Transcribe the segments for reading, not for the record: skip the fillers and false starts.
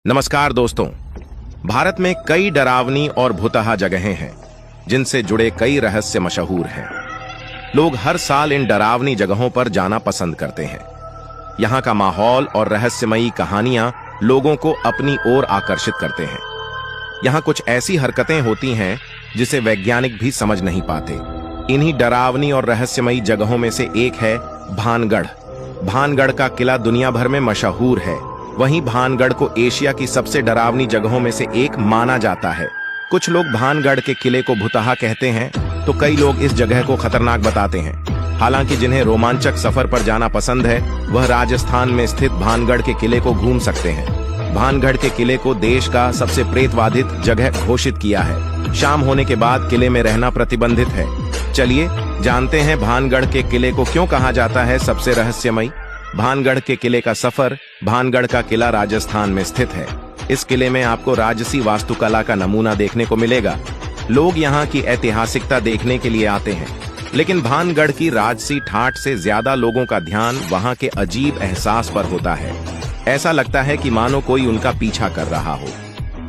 नमस्कार दोस्तों। भारत में कई डरावनी और भुतहा जगहें हैं जिनसे जुड़े कई रहस्य मशहूर हैं। लोग हर साल इन डरावनी जगहों पर जाना पसंद करते हैं। यहाँ का माहौल और रहस्यमयी कहानियां लोगों को अपनी ओर आकर्षित करते हैं। यहाँ कुछ ऐसी हरकतें होती हैं जिसे वैज्ञानिक भी समझ नहीं पाते। इन्हीं डरावनी और रहस्यमयी जगहों में से एक है भानगढ़। भानगढ़ का किला दुनिया भर में मशहूर है। वहीं भानगढ़ को एशिया की सबसे डरावनी जगहों में से एक माना जाता है। कुछ लोग भानगढ़ के किले को भुतहा कहते हैं तो कई लोग इस जगह को खतरनाक बताते हैं। हालांकि जिन्हें रोमांचक सफर पर जाना पसंद है वह राजस्थान में स्थित भानगढ़ के किले को घूम सकते हैं। भानगढ़ के किले को देश का सबसे प्रेतबाधित जगह घोषित किया है। शाम होने के बाद किले में रहना प्रतिबंधित है। चलिए जानते हैं भानगढ़ के किले को क्यों कहा जाता है सबसे रहस्यमयी। भानगढ़ के किले का सफर। भानगढ़ का किला राजस्थान में स्थित है। इस किले में आपको राजसी वास्तुकला का नमूना देखने को मिलेगा। लोग यहाँ की ऐतिहासिकता देखने के लिए आते हैं, लेकिन भानगढ़ की राजसी ठाठ से ज्यादा लोगों का ध्यान वहाँ के अजीब एहसास पर होता है। ऐसा लगता है कि मानो कोई उनका पीछा कर रहा हो।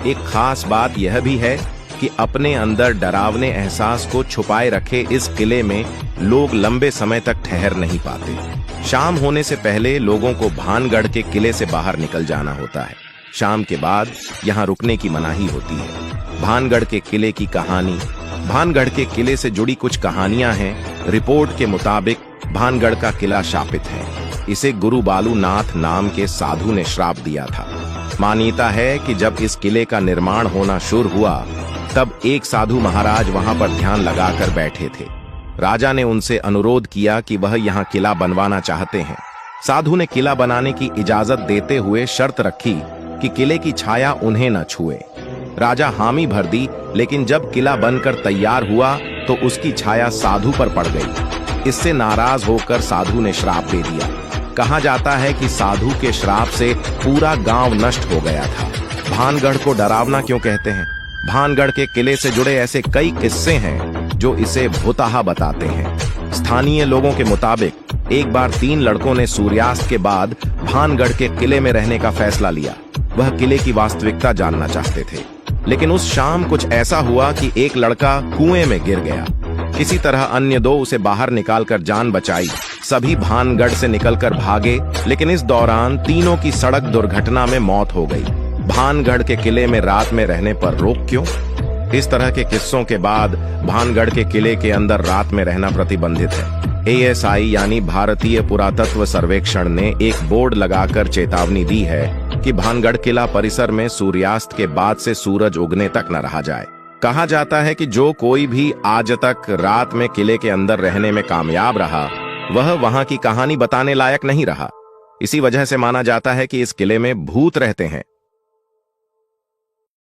एक खास बात यह भी है कि अपने अंदर डरावने एहसास को छुपाए रखे इस किले में लोग लंबे समय तक ठहर नहीं पाते। शाम होने से पहले लोगों को भानगढ़ के किले से बाहर निकल जाना होता है। शाम के बाद यहाँ रुकने की मनाही होती है। भानगढ़ के किले की कहानी। भानगढ़ के किले से जुड़ी कुछ कहानियां हैं। रिपोर्ट के मुताबिक भानगढ़ का किला शापित है। इसे गुरु बालूनाथ नाम के साधु ने श्राप दिया था। मान्यता है कि जब इस किले का निर्माण होना शुरू हुआ तब एक साधु महाराज वहां पर ध्यान लगाकर बैठे थे। राजा ने उनसे अनुरोध किया कि वह यहाँ किला बनवाना चाहते हैं। साधु ने किला बनाने की इजाजत देते हुए शर्त रखी कि किले की छाया उन्हें न छुए। राजा हामी भर दी, लेकिन जब किला बनकर तैयार हुआ तो उसकी छाया साधु पर पड़ गई। इससे नाराज होकर साधु ने श्राप दे दिया। कहा जाता है कि साधु के श्राप से पूरा गांव नष्ट हो गया था। भानगढ़ को डरावना क्यों कहते हैं? भानगढ़ के किले से जुड़े ऐसे कई किस्से हैं जो इसे भुतहा बताते हैं। स्थानीय लोगों के मुताबिक एक बार 3 लड़कों ने सूर्यास्त के बाद भानगढ़ के किले में रहने का फैसला लिया। वह किले की वास्तविकता जानना चाहते थे, लेकिन उस शाम कुछ ऐसा हुआ कि एक लड़का कुएं में गिर गया। किसी तरह अन्य 2 उसे बाहर निकालकर जान बचाई। सभी भानगढ़ से निकलकर भागे, लेकिन इस दौरान तीनों की सड़क दुर्घटना में मौत हो गई। भानगढ़ के किले में रात में रहने पर रोक क्यों? इस तरह के किस्सों के बाद भानगढ़ के किले के अंदर रात में रहना प्रतिबंधित है। ASI यानी भारतीय पुरातत्व सर्वेक्षण ने एक बोर्ड लगाकर चेतावनी दी है कि भानगढ़ किला परिसर में सूर्यास्त के बाद से सूरज उगने तक न रहा जाए। कहा जाता है कि जो कोई भी आज तक रात में किले के अंदर रहने में कामयाब रहा वह वहां की कहानी बताने लायक नहीं रहा। इसी वजह से माना जाता है कि इस किले में भूत रहते हैं।